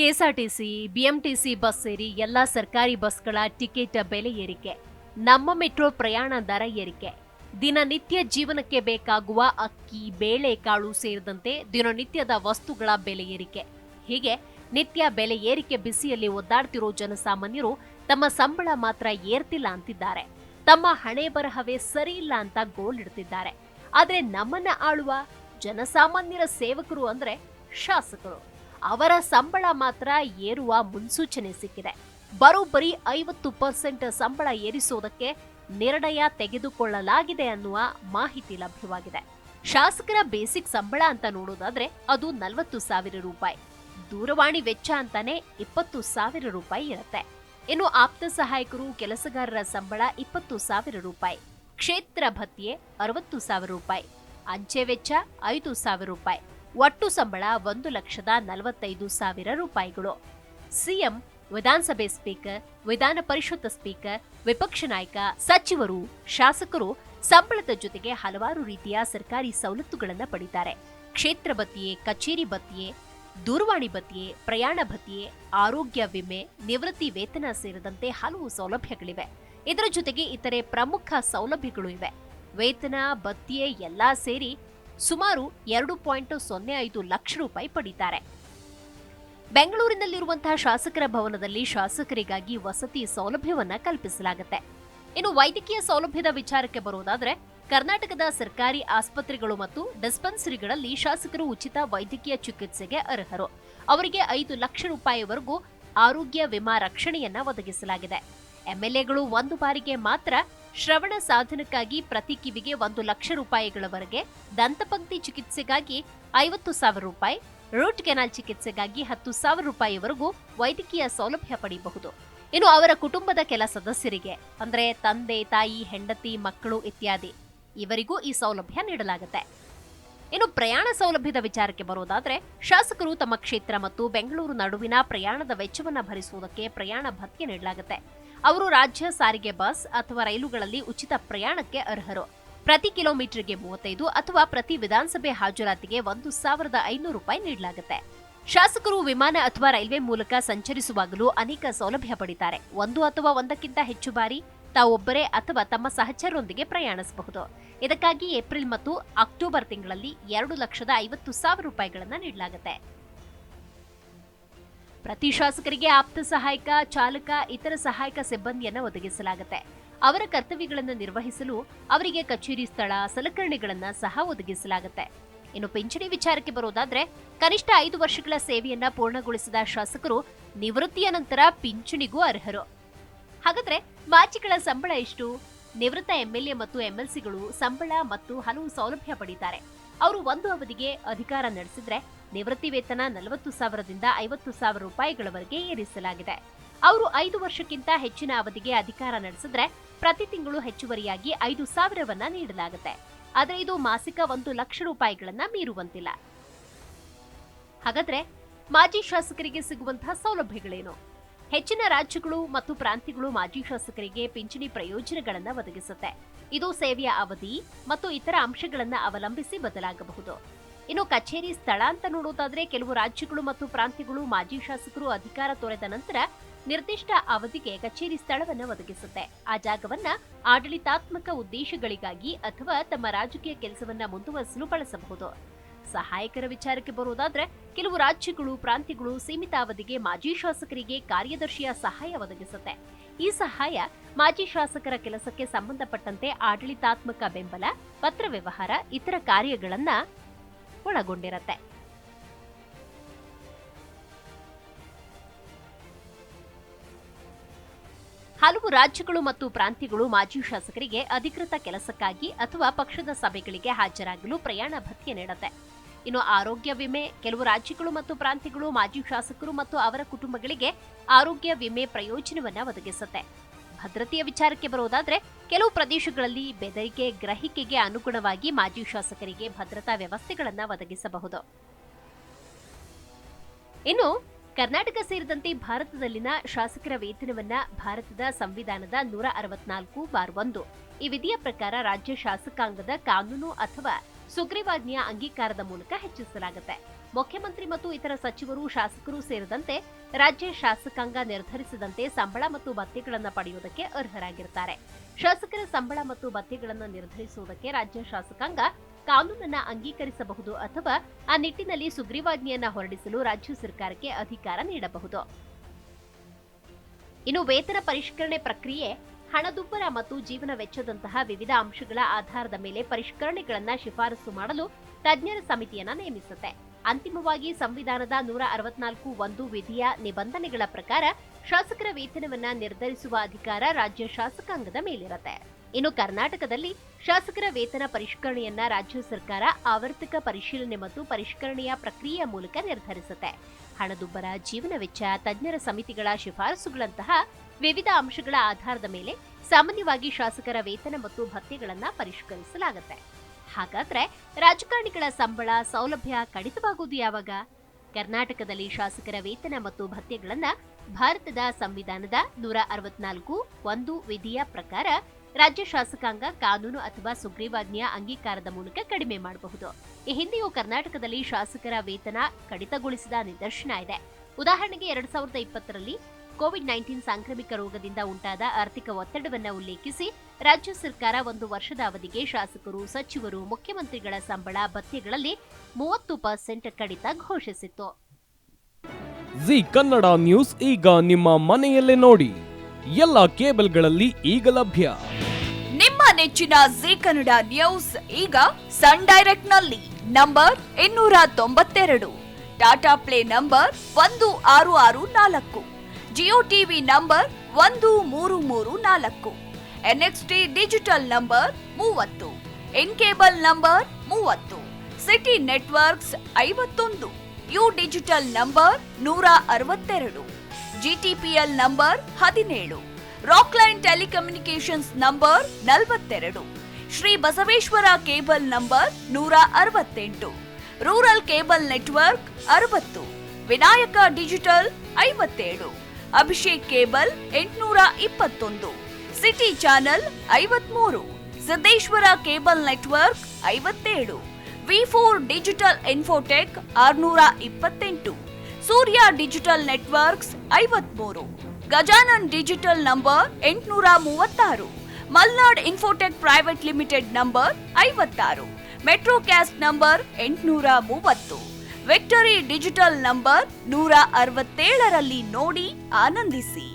KSRTC, BMTC bus ಸೇರಿ ಎಲ್ಲ ಸರ್ಕಾರಿ ಬಸ್ಗಳ ಟಿಕೆಟ್ ಬೆಲೆ ಏರಿಕೆ, ನಮ್ಮ ಮೆಟ್ರೋ ಪ್ರಯಾಣ ದರ ಏರಿಕೆ, ದಿನನಿತ್ಯ ಜೀವನಕ್ಕೆ ಬೇಕಾಗುವ ಅಕ್ಕಿ, ಬೇಳೆ, ಕಾಳು ಸೇರಿದಂತೆ ದಿನನಿತ್ಯದ ವಸ್ತುಗಳ ಬೆಲೆ ಏರಿಕೆ. ಹೀಗೆ ನಿತ್ಯ ಬೆಲೆ ಏರಿಕೆ ಬಿಸಿಯಲ್ಲಿ ಒದ್ದಾಡ್ತಿರೋ ಜನಸಾಮಾನ್ಯರು ತಮ್ಮ ಸಂಬಳ ಮಾತ್ರ ಏರ್ತಿಲ್ಲ ಅಂತಿದ್ದಾರೆ. ತಮ್ಮ ಹಣೆ ಬರಹವೇ ಸರಿ ಇಲ್ಲ ಅಂತ ಗೋಳಿಡ್ತಿದ್ದಾರೆ. ಆದ್ರೆ ನಮ್ಮನ್ನ ಆಳುವ ಜನಸಾಮಾನ್ಯರ ಸೇವಕರು ಅಂದ್ರೆ ಶಾಸಕರು. ಅವರ ಸಂಬಳ ಮಾತ್ರ ಏರುವ ಮುನ್ಸೂಚನೆ ಸಿಕ್ಕಿದೆ. ಬರೋಬ್ಬರಿ 50% ಸಂಬಳ ಏರಿಸುವುದಕ್ಕೆ ನಿರ್ಣಯ ತೆಗೆದುಕೊಳ್ಳಲಾಗಿದೆ ಅನ್ನುವ ಮಾಹಿತಿ ಲಭ್ಯವಾಗಿದೆ. ಶಾಸಕರ ಬೇಸಿಕ್ ಸಂಬಳ ಅಂತ ನೋಡೋದಾದ್ರೆ ಅದು 40,000 ರೂಪಾಯಿ. ದೂರವಾಣಿ ವೆಚ್ಚ ಅಂತಾನೆ 20,000 ರೂಪಾಯಿ ಇರುತ್ತೆ. ಇನ್ನು ಆಪ್ತ ಸಹಾಯಕರು, ಕೆಲಸಗಾರರ ಸಂಬಳ 20,000 ರೂಪಾಯಿ, ಕ್ಷೇತ್ರ ಭತ್ಯೆ 60,000 ರೂಪಾಯಿ, ಅಂಚೆ ವೆಚ್ಚ 5,000 ರೂಪಾಯಿ, ಒಟ್ಟು ಸಂಬಳ 1,45,000 ರೂಪಾಯಿಗಳು. ಸಿಎಂ, ವಿಧಾನಸಭೆ ಸ್ಪೀಕರ್, ವಿಧಾನ ಪರಿಷತ್ ಸ್ಪೀಕರ್, ವಿಪಕ್ಷ ನಾಯಕ, ಸಚಿವರು, ಶಾಸಕರು ಸಂಬಳದ ಜೊತೆಗೆ ಹಲವಾರು ರೀತಿಯ ಸರ್ಕಾರಿ ಸವಲತ್ತುಗಳನ್ನು ಪಡೆದಿದ್ದಾರೆ. ಕ್ಷೇತ್ರ ಭತ್ಯೆ, ಕಚೇರಿ ಭತ್ಯೆ, ದೂರವಾಣಿ ಭತ್ಯೆ, ಪ್ರಯಾಣ ಭತ್ಯೆ, ಆರೋಗ್ಯ ವಿಮೆ, ನಿವೃತ್ತಿ ವೇತನ ಸೇರಿದಂತೆ ಹಲವು ಸೌಲಭ್ಯಗಳಿವೆ. ಇದರ ಜೊತೆಗೆ ಇತರೆ ಪ್ರಮುಖ ಸೌಲಭ್ಯಗಳು ಇವೆ. ವೇತನ, ಭತ್ಯೆ ಎಲ್ಲಾ ಸೇರಿ ಸುಮಾರು 2.05 ಲಕ್ಷ ರೂಪಾಯಿ ಪಡೀತಾರೆ. ಬೆಂಗಳೂರಿನಲ್ಲಿರುವಂತಹ ಶಾಸಕರ ಭವನದಲ್ಲಿ ಶಾಸಕರಿಗಾಗಿ ವಸತಿ ಸೌಲಭ್ಯವನ್ನ ಕಲ್ಪಿಸಲಾಗುತ್ತೆ. ಇನ್ನು ವೈದ್ಯಕೀಯ ಸೌಲಭ್ಯದ ವಿಚಾರಕ್ಕೆ ಬರೋದಾದ್ರೆ, ಕರ್ನಾಟಕದ ಸರ್ಕಾರಿ ಆಸ್ಪತ್ರೆಗಳು ಮತ್ತು ಡಿಸ್ಪೆನ್ಸರಿಗಳಲ್ಲಿ ಶಾಸಕರು ಉಚಿತ ವೈದ್ಯಕೀಯ ಚಿಕಿತ್ಸೆಗೆ ಅರ್ಹರು. ಅವರಿಗೆ 5 ಲಕ್ಷ ರೂಪಾಯಿವರೆಗೂ ಆರೋಗ್ಯ ವಿಮಾ ರಕ್ಷಣೆಯನ್ನ ಒದಗಿಸಲಾಗಿದೆ. ಎಂಎಲ್ಎಗಳು ಒಂದು ಬಾರಿಗೆ ಮಾತ್ರ ಶ್ರವಣ ಸಾಧನಕ್ಕಾಗಿ ಪ್ರತಿ ಕಿವಿಗೆ 1 ಲಕ್ಷ ರೂಪಾಯಿಗಳವರೆಗೆ, ದಂತಪಂಕ್ತಿ ಚಿಕಿತ್ಸೆಗಾಗಿ 50,000 ರೂಪಾಯಿ, ರೂಟ್ ಕೆನಾಲ್ ಚಿಕಿತ್ಸೆಗಾಗಿ 10,000 ರೂಪಾಯಿವರೆಗೂ ವೈದ್ಯಕೀಯ ಸೌಲಭ್ಯ ಪಡೆಯಬಹುದು. ಇನ್ನು ಅವರ ಕುಟುಂಬದ ಕೆಲ ಸದಸ್ಯರಿಗೆ ಅಂದ್ರೆ ತಂದೆ, ತಾಯಿ, ಹೆಂಡತಿ, ಮಕ್ಕಳು ಇತ್ಯಾದಿ ಇವರಿಗೂ ಈ ಸೌಲಭ್ಯ ನೀಡಲಾಗುತ್ತೆ. ಇನ್ನು ಪ್ರಯಾಣ ಸೌಲಭ್ಯದ ವಿಚಾರಕ್ಕೆ ಬರೋದಾದ್ರೆ, ಶಾಸಕರು ತಮ್ಮ ಕ್ಷೇತ್ರ ಮತ್ತು ಬೆಂಗಳೂರು ನಡುವಿನ ಪ್ರಯಾಣದ ವೆಚ್ಚವನ್ನ ಭರಿಸುವುದಕ್ಕೆ ಪ್ರಯಾಣ ಭತ್ಯೆ ನೀಡಲಾಗುತ್ತೆ. ಅವರು ರಾಜ್ಯ ಸಾರಿಗೆ ಬಸ್ ಅಥವಾ ರೈಲುಗಳಲ್ಲಿ ಉಚಿತ ಪ್ರಯಾಣಕ್ಕೆ ಅರ್ಹರು. ಪ್ರತಿ ಕಿಲೋಮೀಟರ್ಗೆ 35 ಅಥವಾ ಪ್ರತಿ ವಿಧಾನಸಭೆ ಹಾಜರಾತಿಗೆ 1,500 ರೂಪಾಯಿ ನೀಡಲಾಗುತ್ತೆ. ಶಾಸಕರು ವಿಮಾನ ಅಥವಾ ರೈಲ್ವೆ ಮೂಲಕ ಸಂಚರಿಸುವಾಗಲೂ ಅನೇಕ ಸೌಲಭ್ಯ ಪಡೆಯುತ್ತಾರೆ. 1 ಅಥವಾ 1ಕ್ಕಿಂತ ಹೆಚ್ಚು ಬಾರಿ ತಾವೊಬ್ಬರೇ ಅಥವಾ ತಮ್ಮ ಸಹಚರರೊಂದಿಗೆ ಪ್ರಯಾಣಿಸಬಹುದು. ಇದಕ್ಕಾಗಿ ಏಪ್ರಿಲ್ ಮತ್ತು ಅಕ್ಟೋಬರ್ ತಿಂಗಳಲ್ಲಿ 2,50,000 ರೂಪಾಯಿಗಳನ್ನು ನೀಡಲಾಗುತ್ತೆ. ಪ್ರತಿ ಶಾಸಕರಿಗೆ ಆಪ್ತ ಸಹಾಯಕ, ಚಾಲಕ, ಇತರ ಸಹಾಯಕ ಸಿಬ್ಬಂದಿಯನ್ನು ಒದಗಿಸಲಾಗುತ್ತೆ. ಅವರ ಕರ್ತವ್ಯಗಳನ್ನು ನಿರ್ವಹಿಸಲು ಅವರಿಗೆ ಕಚೇರಿ ಸ್ಥಳ, ಸಲಕರಣೆಗಳನ್ನು ಸಹ ಒದಗಿಸಲಾಗುತ್ತೆ. ಇನ್ನು ಪಿಂಚಣಿ ವಿಚಾರಕ್ಕೆ ಬರೋದಾದ್ರೆ, ಕನಿಷ್ಠ 5 ವರ್ಷಗಳ ಸೇವೆಯನ್ನ ಪೂರ್ಣಗೊಳಿಸಿದ ಶಾಸಕರು ನಿವೃತ್ತಿಯ ನಂತರ ಪಿಂಚಣಿಗೂ ಅರ್ಹರು. ಹಾಗಾದ್ರೆ ಮಾಜಿಗಳ ಸಂಬಳ ಎಷ್ಟು? ನಿವೃತ್ತ ಎಂಎಲ್ಎ ಮತ್ತು ಎಂಎಲ್ಸಿಗಳು ಸಂಬಳ ಮತ್ತು ಹಲವು ಸೌಲಭ್ಯ ಪಡೆಯುತ್ತಾರೆ. ಅವರು ಒಂದು ಅವಧಿಗೆ ಅಧಿಕಾರ ನಡೆಸಿದ್ರೆ ನಿವೃತ್ತಿ ವೇತನ 40,000ದಿಂದ 50,000 ರೂಪಾಯಿಗಳವರೆಗೆ ಏರಿಸಲಾಗಿದೆ. ಅವರು 5 ವರ್ಷಕ್ಕಿಂತ ಹೆಚ್ಚಿನ ಅವಧಿಗೆ ಅಧಿಕಾರ ನಡೆಸಿದ್ರೆ ಪ್ರತಿ ತಿಂಗಳು ಹೆಚ್ಚುವರಿಯಾಗಿ 5,000ವನ್ನ ನೀಡಲಾಗುತ್ತೆ. ಆದರೆ ಇದು ಮಾಸಿಕ 1 ಲಕ್ಷ ರೂಪಾಯಿಗಳನ್ನ ಮೀರುವಂತಿಲ್ಲ. ಹಾಗಾದ್ರೆ ಮಾಜಿ ಶಾಸಕರಿಗೆ ಸಿಗುವಂತಹ ಸೌಲಭ್ಯಗಳೇನು? ಹೆಚ್ಚಿನ ರಾಜ್ಯಗಳು ಮತ್ತು ಪ್ರಾಂತ್ಯಗಳು ಮಾಜಿ ಶಾಸಕರಿಗೆ ಪಿಂಚಣಿ ಪ್ರಯೋಜನಗಳನ್ನು ಒದಗಿಸುತ್ತೆ. ಇದು ಸೇವೆಯ ಅವಧಿ ಮತ್ತು ಇತರ ಅಂಶಗಳನ್ನು ಅವಲಂಬಿಸಿ ಬದಲಾಗಬಹುದು. ಇನ್ನು ಕಚೇರಿ ಸ್ಥಳ ಅಂತ ನೋಡೋದಾದ್ರೆ, ಕೆಲವು ರಾಜ್ಯಗಳು ಮತ್ತು ಪ್ರಾಂತ್ಯಗಳು ಮಾಜಿ ಶಾಸಕರು ಅಧಿಕಾರ ತೊರೆದ ನಂತರ ನಿರ್ದಿಷ್ಟ ಅವಧಿಗೆ ಕಚೇರಿ ಸ್ಥಳವನ್ನು ಒದಗಿಸುತ್ತೆ. ಆ ಜಾಗವನ್ನ ಆಡಳಿತಾತ್ಮಕ ಉದ್ದೇಶಗಳಿಗಾಗಿ ಅಥವಾ ತಮ್ಮ ರಾಜಕೀಯ ಕೆಲಸವನ್ನ ಮುಂದುವರಿಸಲು ಬಳಸಬಹುದು. ಸಹಾಯಕರ ವಿಚಾರಕ್ಕೆ ಬರೋದಾದ್ರೆ, ಕೆಲವು ರಾಜ್ಯಗಳು, ಪ್ರಾಂತ್ಯಗಳು ಸೀಮಿತ ಅವಧಿಗೆ ಮಾಜಿ ಶಾಸಕರಿಗೆ ಕಾರ್ಯದರ್ಶಿಯ ಸಹಾಯ ಒದಗಿಸುತ್ತೆ. ಈ ಸಹಾಯ ಮಾಜಿ ಶಾಸಕರ ಕೆಲಸಕ್ಕೆ ಸಂಬಂಧಪಟ್ಟಂತೆ ಆಡಳಿತಾತ್ಮಕ ಬೆಂಬಲ, ಪತ್ರ ವ್ಯವಹಾರ, ಇತರ ಕಾರ್ಯಗಳನ್ನ ಒಳಗೊಂಡಿರುತ್ತೆ. ಹಲವು ರಾಜ್ಯಗಳು ಮತ್ತು ಪ್ರಾಂತ್ಯಗಳು ಮಾಜಿ ಶಾಸಕರಿಗೆ ಅಧಿಕೃತ ಕೆಲಸಕ್ಕಾಗಿ ಅಥವಾ ಪಕ್ಷದ ಸಭೆಗಳಿಗೆ ಹಾಜರಾಗಲು ಪ್ರಯಾಣ ಭತ್ಯೆ ನೀಡುತ್ತೆ. ಇನ್ನು ಆರೋಗ್ಯ ವಿಮೆ, ಕೆಲವು ರಾಜ್ಯಗಳು ಮತ್ತು ಪ್ರಾಂತ್ಯಗಳು ಮಾಜಿ ಶಾಸಕರು ಮತ್ತು ಅವರ ಕುಟುಂಬಗಳಿಗೆ ಆರೋಗ್ಯ ವಿಮೆ ಪ್ರಯೋಜನವನ್ನ ಒದಗಿಸುತ್ತೆ. ಭದ್ರತೆಯ ವಿಚಾರಕ್ಕೆ ಬರೋದಾದ್ರೆ, ಕೆಲವು ಪ್ರದೇಶಗಳಲ್ಲಿ ಬೆದರಿಕೆ ಗ್ರಹಿಕೆಗೆ ಅನುಗುಣವಾಗಿ ಮಾಜಿ ಶಾಸಕರಿಗೆ ಭದ್ರತಾ ವ್ಯವಸ್ಥೆಗಳನ್ನು ಒದಗಿಸಬಹುದು. ಇನ್ನು ಕರ್ನಾಟಕ ಸೇರಿದಂತೆ ಭಾರತದಲ್ಲಿನ ಶಾಸಕರ ವೇತನವನ್ನ ಭಾರತದ ಸಂವಿಧಾನದ 164(1) ಈ ವಿಧಿಯ ಪ್ರಕಾರ ರಾಜ್ಯ ಶಾಸಕಾಂಗದ ಕಾನೂನು ಅಥವಾ ಸುಗ್ರೀವಾಜ್ಞೆಯ ಅಂಗೀಕಾರದ ಮೂಲಕ ಹೆಚ್ಚಿಸಲಾಗುತ್ತೆ. ಮುಖ್ಯಮಂತ್ರಿ ಮತ್ತು ಇತರ ಸಚಿವರು, ಶಾಸಕರು ಸೇರಿದಂತೆ ರಾಜ್ಯ ಶಾಸಕಾಂಗ ನಿರ್ಧರಿಸಿದಂತೆ ಸಂಬಳ ಮತ್ತು ಭತ್ಯೆಗಳನ್ನು ಪಡೆಯುವುದಕ್ಕೆ ಅರ್ಹರಾಗಿರುತ್ತಾರೆ. ಶಾಸಕರ ಸಂಬಳ ಮತ್ತು ಭತ್ಯೆಗಳನ್ನು ನಿರ್ಧರಿಸುವುದಕ್ಕೆ ರಾಜ್ಯ ಶಾಸಕಾಂಗ ಕಾನೂನನ್ನ ಅಂಗೀಕರಿಸಬಹುದು ಅಥವಾ ಆ ನಿಟ್ಟಿನಲ್ಲಿ ಸುಗ್ರೀವಾಜ್ಞೆಯನ್ನ ಹೊರಡಿಸಲು ರಾಜ್ಯ ಸರ್ಕಾರಕ್ಕೆ ಅಧಿಕಾರ ನೀಡಬಹುದು. ಇನ್ನು ವೇತನ ಪರಿಷ್ಕರಣೆ ಪ್ರಕ್ರಿಯೆ ಹಣದುಬ್ಬರ ಮತ್ತು ಜೀವನ ವೆಚ್ಚದಂತಹ ವಿವಿಧ ಅಂಶಗಳ ಆಧಾರದ ಮೇಲೆ ಪರಿಷ್ಕರಣೆಗಳನ್ನು ಶಿಫಾರಸು ಮಾಡಲು ತಜ್ಞರ ಸಮಿತಿಯನ್ನ ನೇಮಿಸುತ್ತೆ. ಅಂತಿಮವಾಗಿ ಸಂವಿಧಾನದ 164(1) ವಿಧಿಯ ನಿಬಂಧನೆಗಳ ಪ್ರಕಾರ ಶಾಸಕರ ವೇತನವನ್ನ ನಿರ್ಧರಿಸುವ ಅಧಿಕಾರ ರಾಜ್ಯ ಶಾಸಕಾಂಗದ ಮೇಲಿರುತ್ತೆ. ಇನ್ನು ಕರ್ನಾಟಕದಲ್ಲಿ ಶಾಸಕರ ವೇತನ ಪರಿಷ್ಕರಣೆಯನ್ನ ರಾಜ್ಯ ಸರ್ಕಾರ ಆವರ್ತಕ ಪರಿಶೀಲನೆ ಮತ್ತು ಪರಿಷ್ಕರಣೆಯ ಪ್ರಕ್ರಿಯೆಯ ಮೂಲಕ ನಿರ್ಧರಿಸುತ್ತೆ. ಹಣದುಬ್ಬರ, ಜೀವನ ವೆಚ್ಚ, ತಜ್ಞರ ಸಮಿತಿಗಳ ಶಿಫಾರಸುಗಳಂತಹ ವಿವಿಧ ಅಂಶಗಳ ಆಧಾರದ ಮೇಲೆ ಸಾಮಾನ್ಯವಾಗಿ ಶಾಸಕರ ವೇತನ ಮತ್ತು ಭತ್ಯೆಗಳನ್ನ ಪರಿಷ್ಕರಿಸಲಾಗುತ್ತೆ. ಹಾಗಾದ್ರೆ ರಾಜಕಾರಣಿಗಳ ಸಂಬಳ ಸೌಲಭ್ಯ ಕಡಿತವಾಗುವುದು ಯಾವಾಗ? ಕರ್ನಾಟಕದಲ್ಲಿ ಶಾಸಕರ ವೇತನ ಮತ್ತು ಭತ್ಯೆಗಳನ್ನ ಭಾರತದ ಸಂವಿಧಾನದ 164(1) ವಿಧಿಯ ಪ್ರಕಾರ ರಾಜ್ಯ ಶಾಸಕಾಂಗ ಕಾನೂನು ಅಥವಾ ಸುಗ್ರೀವಾಜ್ಞೆಯ ಅಂಗೀಕಾರದ ಮೂಲಕ ಕಡಿಮೆ ಮಾಡಬಹುದು. ಈ ಹಿಂದೆಯೂ ಕರ್ನಾಟಕದಲ್ಲಿ ಶಾಸಕರ ವೇತನ ಕಡಿತಗೊಳಿಸಿದ ನಿದರ್ಶನ ಇದೆ. ಉದಾಹರಣೆಗೆ 2020ರಲ್ಲಿ ಕೋವಿಡ್-19 ಸಾಂಕ್ರಾಮಿಕ ರೋಗದಿಂದ ಉಂಟಾದ ಆರ್ಥಿಕ ಒತ್ತಡವನ್ನು ಉಲ್ಲೇಖಿಸಿ ರಾಜ್ಯ ಸರ್ಕಾರ 1 ವರ್ಷದ ಅವಧಿಗೆ ಶಾಸಕರು, ಸಚಿವರು, ಮುಖ್ಯಮಂತ್ರಿಗಳ ಸಂಬಳ, ಭತ್ಯೆಗಳಲ್ಲಿ 30% ಕಡಿತ ಘೋಷಿಸಿತ್ತು. ಜಿ ಕನ್ನಡ ನ್ಯೂಸ್ ಈಗ ನಿಮ್ಮ ಮನೆಯಲ್ಲೇ ನೋಡಿ. ಎಲ್ಲ ಕೇಬಲ್ಗಳಲ್ಲಿ ಈಗ ಲಭ್ಯ. ನಿಮ್ಮ ನೆಚ್ಚಿನ ಜಿ ಕನ್ನಡ ನ್ಯೂಸ್ ಈಗ ಸನ್ ಡೈರೆಕ್ಟ್ ನಲ್ಲಿ number 292, Tata play number 1664, Jio TV number 1334, NXT digital number 30, N cable number 30, city networks 51, U digital number 162, GTPL number 17, Rockline telecommunications number 42, Shri Basaveshwara cable number 168, rural cable network 60, Vinayaka digital 57, Abhishek cable 821, city channel 53, Siddeshwara cable network 57, ವಿ4 digital infotech 628, Surya digital networks 53, Gajanan digital number 836, Malnad infotech private limited number 56, Metrocast number 830, victory digital number 167ರಲ್ಲಿ ನೋಡಿ ಆನಂದಿಸಿ.